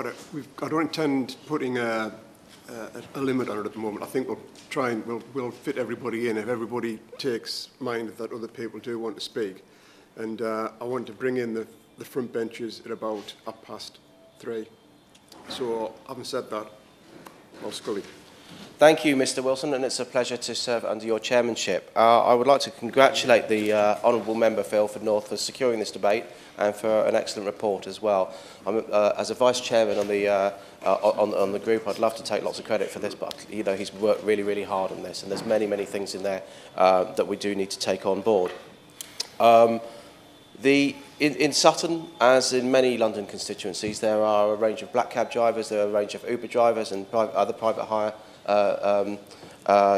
But I don't intend putting a limit on it at the moment. I think we'll fit everybody in if everybody takes mind that other people do want to speak. And I want to bring in the front benches at about 3:30. So, having said that, well, Scully. Thank you, Mr. Wilson, and it's a pleasure to serve under your chairmanship. I would like to congratulate the Honourable Member for Ilford North for securing this debate and for an excellent report as well. As a Vice Chairman on the group, I'd love to take lots of credit for this, but he's worked really, really hard on this, and there's many, many things in there that we do need to take on board. In Sutton, as in many London constituencies, there are a range of black cab drivers, there are a range of Uber drivers and other private hire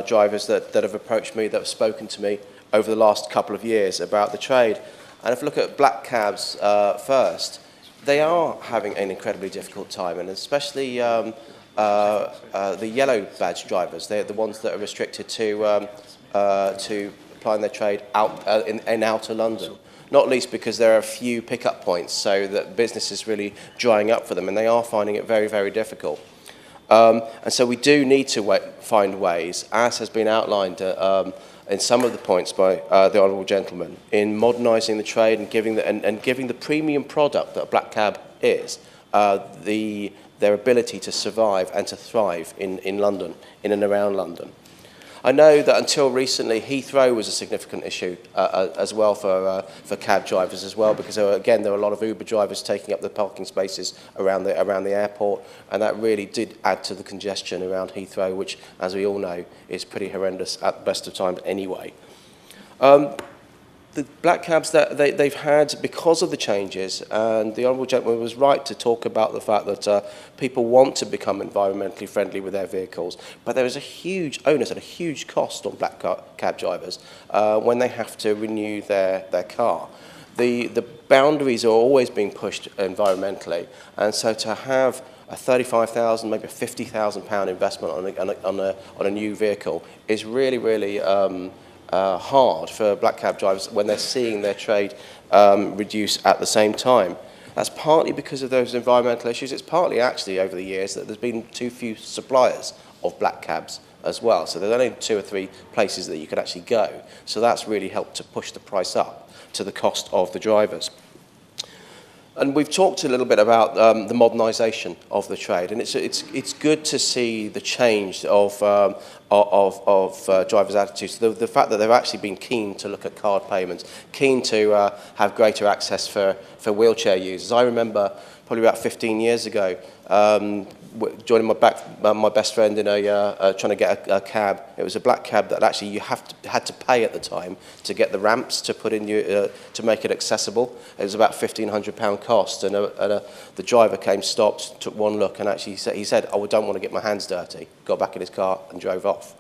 drivers that have approached me, that have spoken to me over the last couple of years about the trade. And if you look at black cabs first, they are having an incredibly difficult time, and especially the yellow badge drivers. They're the ones that are restricted to applying their trade out in outer London. Not least because there are a few pickup points, so that business is really drying up for them, and they are finding it very, very difficult. And so we do need to find ways, as has been outlined in some of the points by the Honourable Gentleman, in modernising the trade and giving the premium product that a black cab is, their ability to survive and to thrive in London, in and around London. I know that until recently, Heathrow was a significant issue as well for cab drivers as well, because again there were a lot of Uber drivers taking up the parking spaces around the airport, and that really did add to the congestion around Heathrow, which, as we all know, is pretty horrendous at the best of times anyway. The black cabs that they've had because of the changes, and the Honourable Gentleman was right to talk about the fact that people want to become environmentally friendly with their vehicles, but there is a huge onus and a huge cost on black cab drivers when they have to renew their car. The boundaries are always being pushed environmentally, and so to have a £35,000, maybe a £50,000 investment on a new vehicle is really, really hard for black cab drivers when they're seeing their trade reduce at the same time. That's partly because of those environmental issues. It's partly actually over the years that there's been too few suppliers of black cabs as well. So there's only 2 or 3 places that you could actually go. So that's really helped to push the price up to the cost of the drivers. And we've talked a little bit about the modernisation of the trade, and it's good to see the change of drivers' attitudes. The fact that they've actually been keen to look at card payments, keen to have greater access for wheelchair users. I remember probably about 15 years ago joining my best friend in trying to get a cab. It was a black cab that actually you had to pay at the time to get the ramps to put in to make it accessible. It was about £1,500 cost, and the driver came, stopped, took one look, and actually he said, "Oh, I don't want to get my hands dirty." Got back in his car and drove off,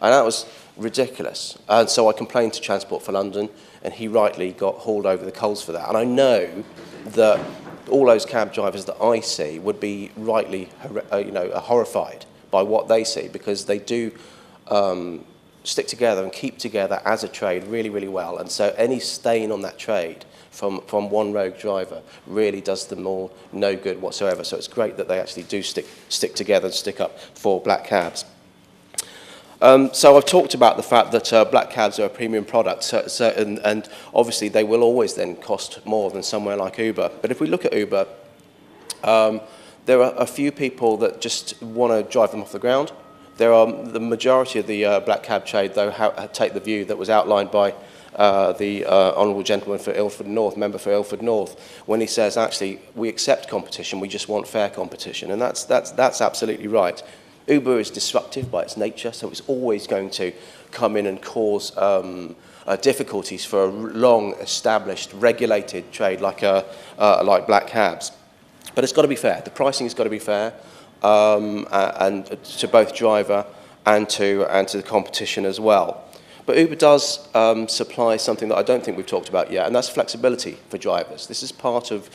and that was ridiculous. And so I complained to Transport for London, and he rightly got hauled over the coals for that. And I know that all those cab drivers that I see would be rightly, horrified by what they see, because they do stick together and keep together as a trade really, really well. And so any stain on that trade from one rogue driver really does them all no good whatsoever. So it's great that they actually do stick together and stick up for black cabs. So I've talked about the fact that black cabs are a premium product, and obviously they will always then cost more than somewhere like Uber. But if we look at Uber, there are a few people that just want to drive them off the ground. The majority of the black cab trade, though, take the view that was outlined by the Honourable Gentleman for Ilford North, member for Ilford North, when he says, actually, we accept competition, we just want fair competition. And that's absolutely right. Uber is disruptive by its nature, so it's always going to come in and cause difficulties for a long-established, regulated trade like black cabs. But it's got to be fair. The pricing has got to be fair, and to both driver and to the competition as well. But Uber does supply something that I don't think we've talked about yet, and that's flexibility for drivers. This is part of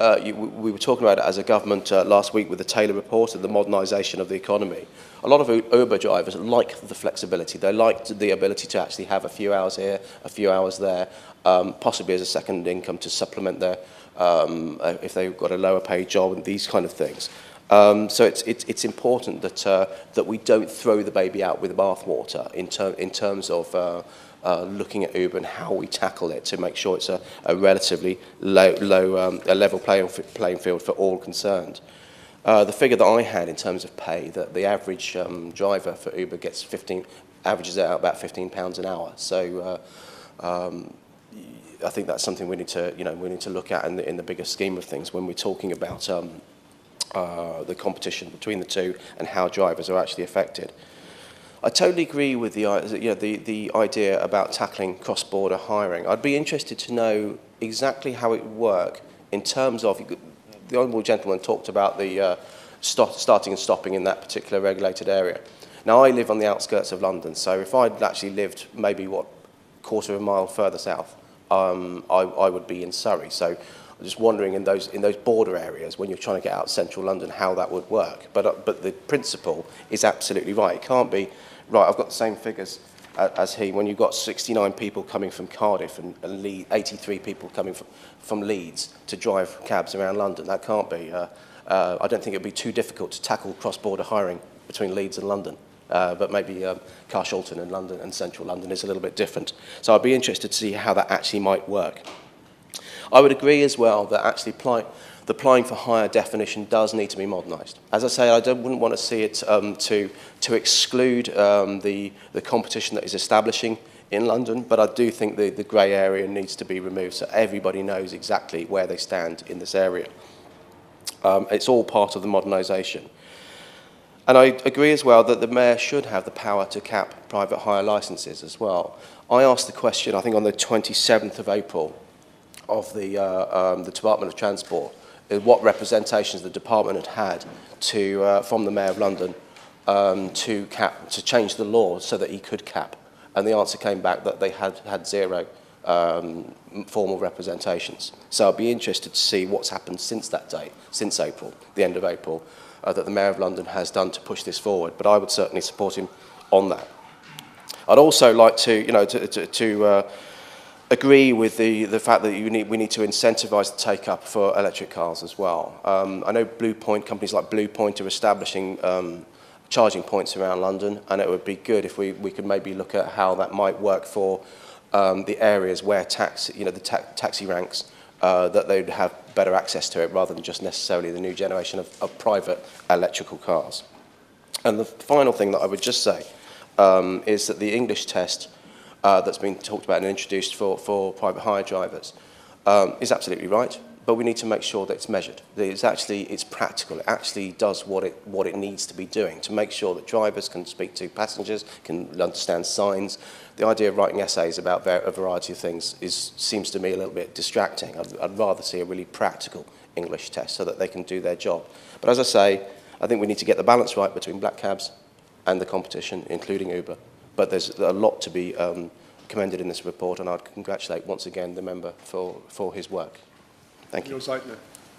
we were talking about it as a government last week with the Taylor report and the modernisation of the economy. A lot of Uber drivers like the flexibility. They like the ability to actually have a few hours here, a few hours there, possibly as a second income to supplement their if they've got a lower paid job and these kind of things. So it's important that we don't throw the baby out with the bathwater in terms of looking at Uber and how we tackle it to make sure it's a relatively a level playing field for all concerned. The figure that I had in terms of pay, that the average driver for Uber gets averages out about £15 an hour. So I think that's something we need to look at in the bigger scheme of things when we're talking about the competition between the two and how drivers are actually affected. I totally agree with the idea about tackling cross-border hiring. I'd be interested to know exactly how it would work in terms of, the Honourable Gentleman talked about the starting and stopping in that particular regulated area. Now, I live on the outskirts of London, so if I'd actually lived maybe, quarter of a mile further south, I would be in Surrey. So I'm just wondering in those border areas, when you're trying to get out of central London, how that would work. But the principle is absolutely right. It can't be, right, I've got the same figures as he, when you've got 69 people coming from Cardiff and 83 people coming from Leeds to drive cabs around London. That can't be. I don't think it would be too difficult to tackle cross-border hiring between Leeds and London. But maybe Carshalton and London and central London is a little bit different. So I'd be interested to see how that actually might work. I would agree as well that actually the applying for higher definition does need to be modernised. As I say, I wouldn't want to see it to exclude the competition that is establishing in London, but I do think the grey area needs to be removed so everybody knows exactly where they stand in this area. It's all part of the modernisation. And I agree as well that the Mayor should have the power to cap private hire licences as well. I asked the question, I think on the 27th of April, of the Department of Transport, what representations the department had from the Mayor of London to change the law so that he could cap. And the answer came back that they had zero formal representations. So I'd be interested to see what's happened since that date, since April, the end of April, that the Mayor of London has done to push this forward. But I would certainly support him on that. I'd also like to agree with the fact that we need to incentivise the take-up for electric cars as well. I know companies like Blue Point are establishing charging points around London, and it would be good if we could maybe look at how that might work for the areas where the taxi ranks, that they'd have better access to it rather than just necessarily the new generation of private electrical cars. And the final thing that I would just say is that the English test that's been talked about and introduced for private hire drivers is absolutely right, but we need to make sure that it's measured. It's practical. It actually does what it needs to be doing to make sure that drivers can speak to passengers, can understand signs. The idea of writing essays about a variety of things seems to me a little bit distracting. I'd rather see a really practical English test so that they can do their job. But as I say, I think we need to get the balance right between black cabs and the competition, including Uber. But there's a lot to be commended in this report, and I'd congratulate once again the member for his work. Thank you.